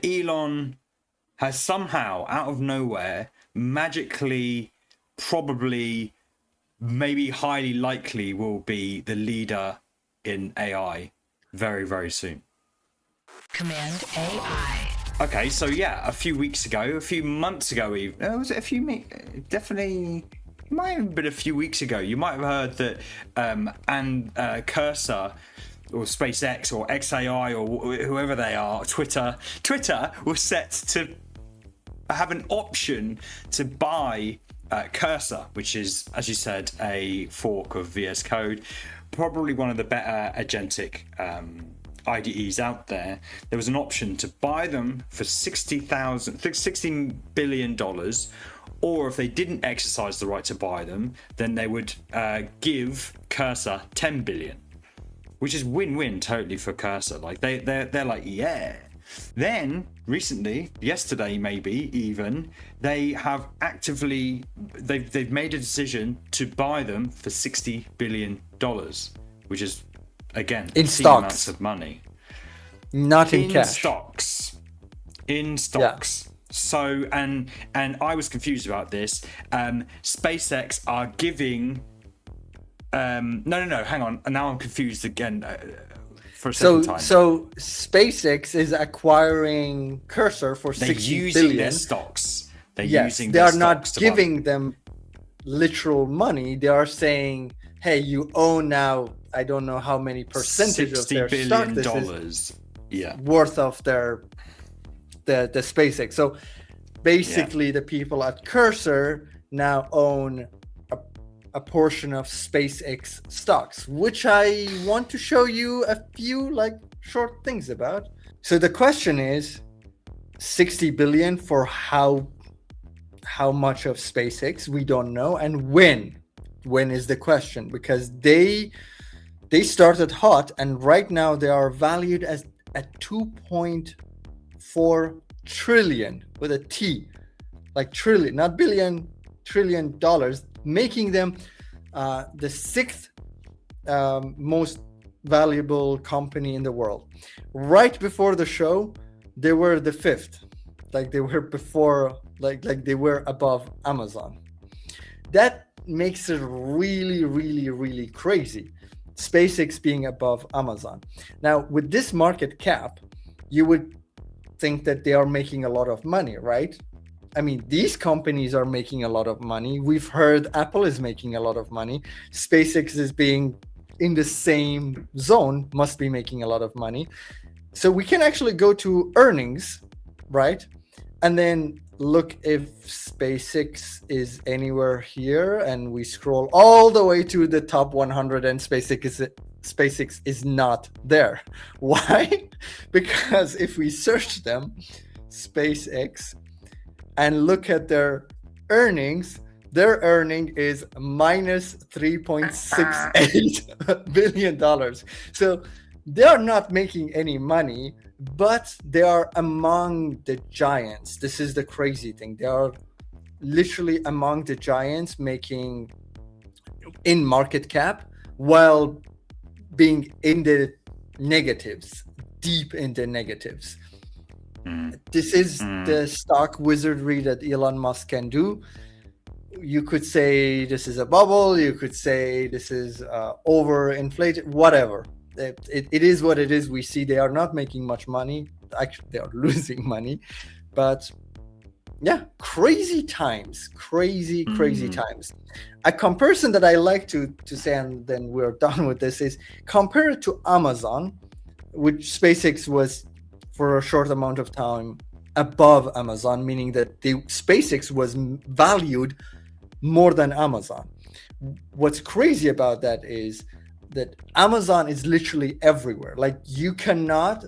Elon has somehow, out of nowhere, magically, probably, maybe highly likely will be the leader in AI very, very soon. Command AI. Okay, so yeah, a few months ago, even was it a few? Definitely, it might have been a few weeks ago. You might have heard that Cursor or SpaceX or XAI or whoever they are, Twitter was set to have an option to buy Cursor, which is, as you said, a fork of VS Code, probably one of the better agentic IDEs out there. There was an option to buy them for $16 billion, or if they didn't exercise the right to buy them, then they would give Cursor $10 billion, which is win-win totally for Cursor. Like they're like, yeah. Then recently, yesterday maybe even, they have actively they've made a decision to buy them for $60 billion, which is again in stocks, amounts of money, not in cash. In stocks. Yeah. So and I was confused about this. SpaceX are giving. No, hang on. Now I'm confused again. For a second time. So SpaceX is acquiring Cursor for $60 billion. Their stocks. They are not giving them literal money. They are saying, "Hey, you own now. I don't know how many percentage of their stock this is worth of the SpaceX." So basically, the people at Cursor now own a portion of SpaceX stocks, which I want to show you a few short things about. So the question is, 60 billion for how much of SpaceX? We don't know. And when is the question, because they started hot and right now they are valued at 2.4 trillion with a T, like trillion, not billion, trillion dollars, making them the sixth most valuable company in the world. Right before the show, they were the fifth, like they were before, like they were above Amazon. That makes it really, really, really crazy. SpaceX being above Amazon. Now, with this market cap, you would think that they are making a lot of money, right? I mean, these companies are making a lot of money. We've heard Apple is making a lot of money. SpaceX is being in the same zone, must be making a lot of money. So we can actually go to earnings, right? And then look if SpaceX is anywhere here, and we scroll all the way to the top 100 and SpaceX is not there. Why? Because if we search them, SpaceX, and look at their earnings, their earning is minus $3.68 billion. So they are not making any money, but they are among the giants. This is the crazy thing. They are literally among the giants, making in market cap while being in the negatives, deep in the negatives. This is the stock wizardry that Elon Musk can do. You could say this is a bubble. You could say this is overinflated, whatever. It is what it is. We see they are not making much money. Actually, they are losing money. But yeah, crazy times. Crazy times. A comparison that I like to say, and then we're done with this, is compare it to Amazon, which SpaceX was for a short amount of time above Amazon, meaning that the SpaceX was valued more than Amazon. What's crazy about that is that Amazon is literally everywhere. Like you cannot,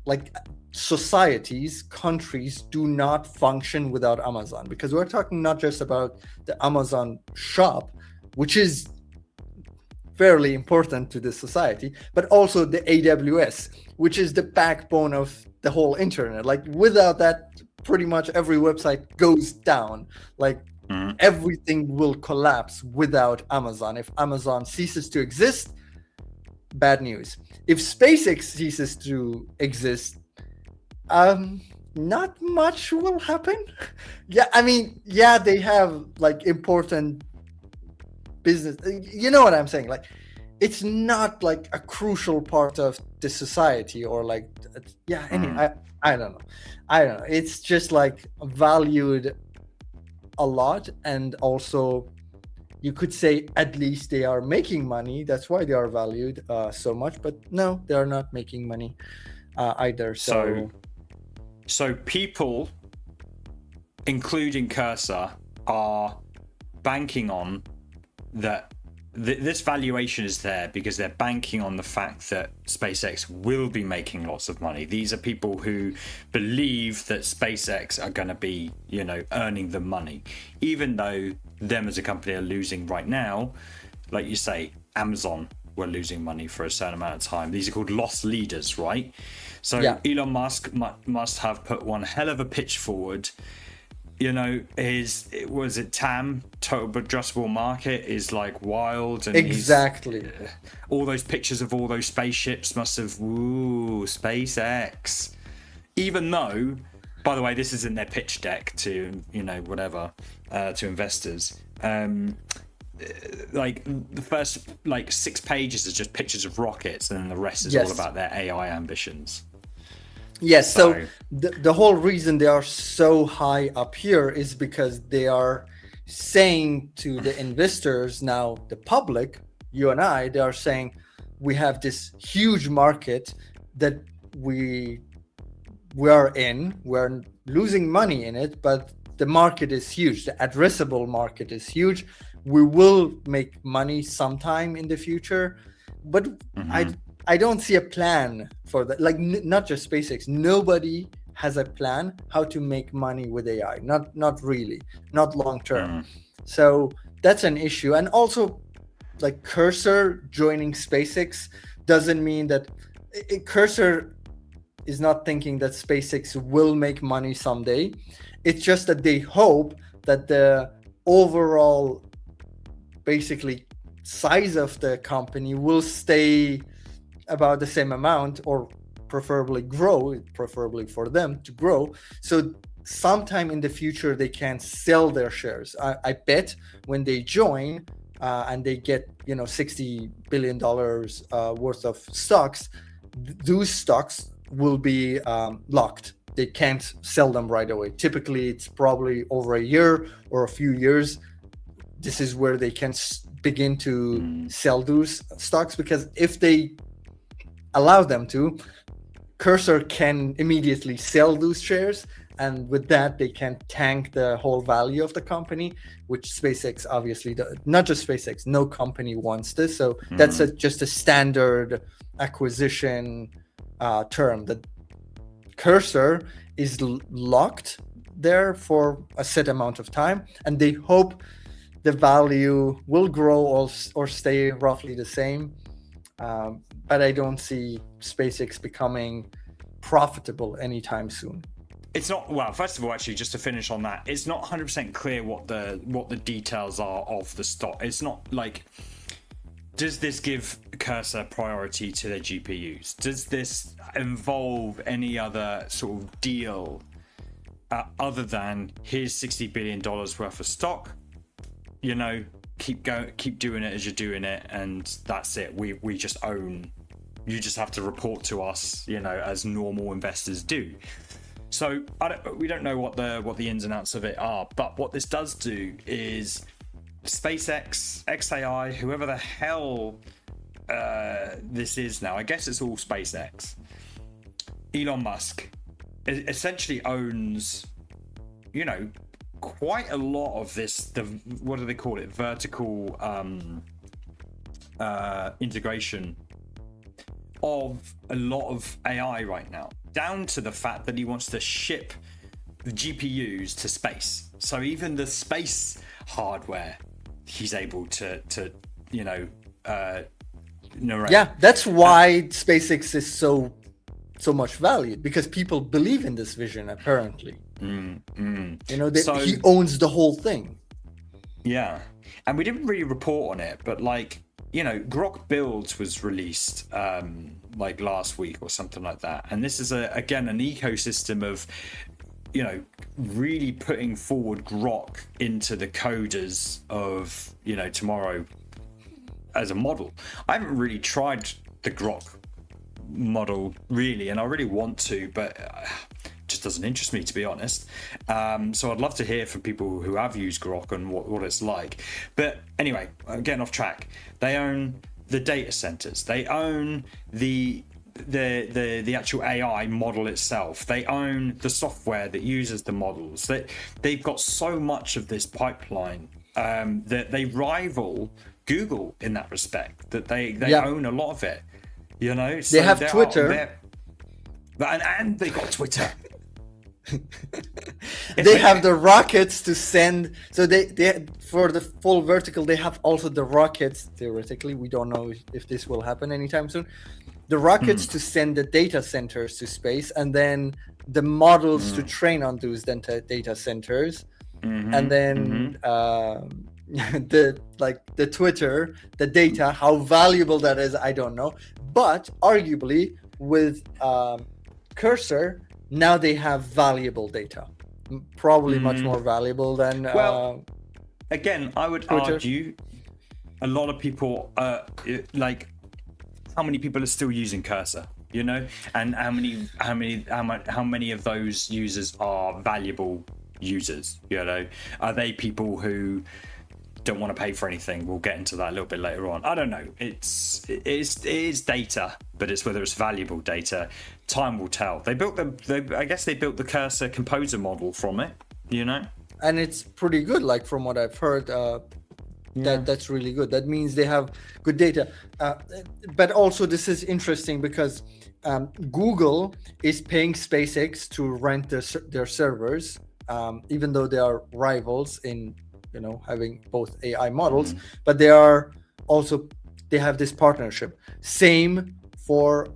like societies, countries do not function without Amazon, because we're talking not just about the Amazon shop, which is fairly important to the society, but also the AWS, which is the backbone of the whole internet. Like without that, pretty much every website goes down. Like everything will collapse without Amazon. If Amazon ceases to exist, bad news. If SpaceX ceases to exist, not much will happen. Yeah, I mean, yeah, they have like important business. You know what I'm saying? Like, it's not like a crucial part of the society, or like, yeah. Anyway, I don't know. It's just like valued a lot, and also you could say at least they are making money. That's why they are valued so much. But no, they are not making money either. So people, including Cursor, are banking on that this valuation is there because they're banking on the fact that SpaceX will be making lots of money. These are people who believe that SpaceX are going to be, earning the money, even though them as a company are losing right now. Like you say, Amazon were losing money for a certain amount of time. These are called loss leaders, right? So yeah. Elon Musk must have put one hell of a pitch forward. Was it TAM, total addressable market, is like wild, and exactly all those pictures of all those spaceships must have SpaceX. Even though, by the way, this is in their pitch deck to to investors. Like the first 6 pages is just pictures of rockets, and then the rest is all about their AI ambitions. Yes, so the whole reason they are so high up here is because they are saying to the investors, now the public, you and I, they are saying we have this huge market that we are in. We're losing money in it, but the market is huge. The addressable market is huge. We will make money sometime in the future, but I don't see a plan for that. Like not just SpaceX. Nobody has a plan how to make money with AI. Not really. Not long term. So that's an issue. And also, like Cursor joining SpaceX doesn't mean that Cursor is not thinking that SpaceX will make money someday. It's just that they hope that the overall, basically, size of the company will stay about the same amount, or preferably grow, preferably for them to grow. So sometime in the future, they can sell their shares. I bet when they join and they get, $60 billion worth of stocks, those stocks will be locked. They can't sell them right away. Typically, it's probably over a year or a few years. This is where they can begin to sell those stocks, because if they allow them to, Cursor can immediately sell those shares, and with that they can tank the whole value of the company, which SpaceX obviously not just SpaceX, no company wants this. So that's just a standard acquisition term, that Cursor is locked there for a set amount of time, and they hope the value will grow or stay roughly the same. But I don't see SpaceX becoming profitable anytime soon. It's not, well, first of all, actually, just to finish on that, it's not 100% clear what the details are of the stock. It's not like, does this give Cursor priority to their GPUs? Does this involve any other sort of deal other than here's $60 billion worth of stock? Keep doing it as you're doing it, and that's it. We just own. You just have to report to us, as normal investors do. So we don't know what the ins and outs of it are. But what this does do is SpaceX, XAI, whoever the hell this is now. I guess it's all SpaceX. Elon Musk essentially owns, quite a lot of this, what do they call it, vertical integration of a lot of AI right now, down to the fact that he wants to ship the GPUs to space. So even the space hardware he's able to narrate. Yeah, that's why SpaceX is so much valued, because people believe in this vision, apparently. He owns the whole thing. Yeah, and we didn't really report on it, but Grok Builds was released like last week or something like that. And this is again an ecosystem of, you know, really putting forward Grok into the coders of, you know, tomorrow as a model. I haven't really tried the Grok model really, and I really want to, but it just doesn't interest me, to be honest. So I'd love to hear from people who have used Grok and what it's like. But anyway, getting off track. They own the data centers. They own the actual AI model itself. They own the software that uses the models. They've got so much of this pipeline that they rival Google in that respect. That they own a lot of it. You know, so they have Twitter, and they got Twitter. They have the rockets to send. So they for the full vertical, they have also the rockets. Theoretically, we don't know if this will happen anytime soon. The rockets to send the data centers to space, and then the models to train on those data centers, and then the Twitter, the data, how valuable that is, I don't know. But arguably with Cursor, now they have valuable data, probably much more valuable than. Again, I would argue a lot of people like. How many people are still using Cursor, you know, and how many of those users are valuable users, you know? Are they people who don't want to pay for anything? We'll get into that a little bit later on. I don't know. It is data, but it's whether it's valuable data. Time will tell. I guess they built the Cursor composer model from it, you know, and it's pretty good. Like from what I've heard. That's really good. That means they have good data. But also this is interesting because Google is paying SpaceX to rent their servers, even though they are rivals in, you know, having both AI models, but they have this partnership. Same for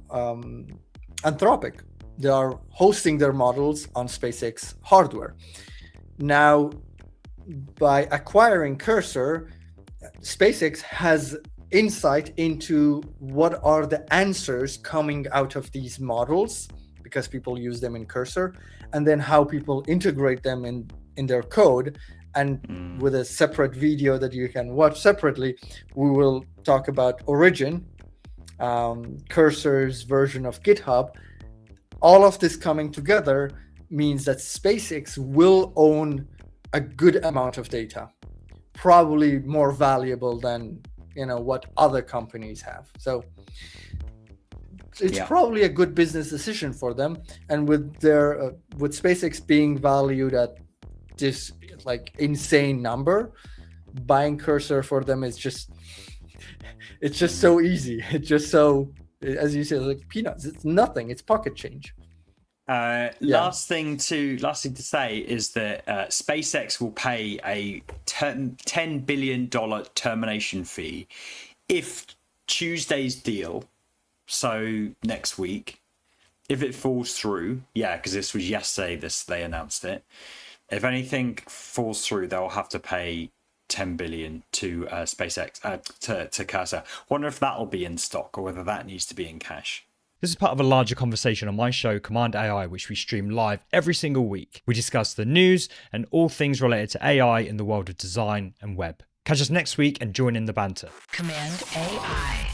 Anthropic. They are hosting their models on SpaceX hardware. Now, by acquiring Cursor, SpaceX has insight into what are the answers coming out of these models, because people use them in Cursor, and then how people integrate them in their code. And with a separate video that you can watch separately, we will talk about Origin, Cursor's version of GitHub. All of this coming together means that SpaceX will own a good amount of data, probably more valuable than, you know, what other companies have. So it's probably a good business decision for them. And with their with SpaceX being valued at this like insane number, buying Cursor for them is just so easy. It's just so, as you said, like peanuts. It's nothing. It's pocket change. Last thing to say is that SpaceX will pay a $10 billion termination fee if Tuesday's deal, so next week, if it falls through. Because this was yesterday they announced it. If anything falls through, they'll have to pay $10 billion to SpaceX, to Cursor. Wonder if that'll be in stock or whether that needs to be in cash. This is part of a larger conversation on my show, Cmd AI, which we stream live every single week. We discuss the news and all things related to AI in the world of design and web. Catch us next week and join in the banter. Cmd AI.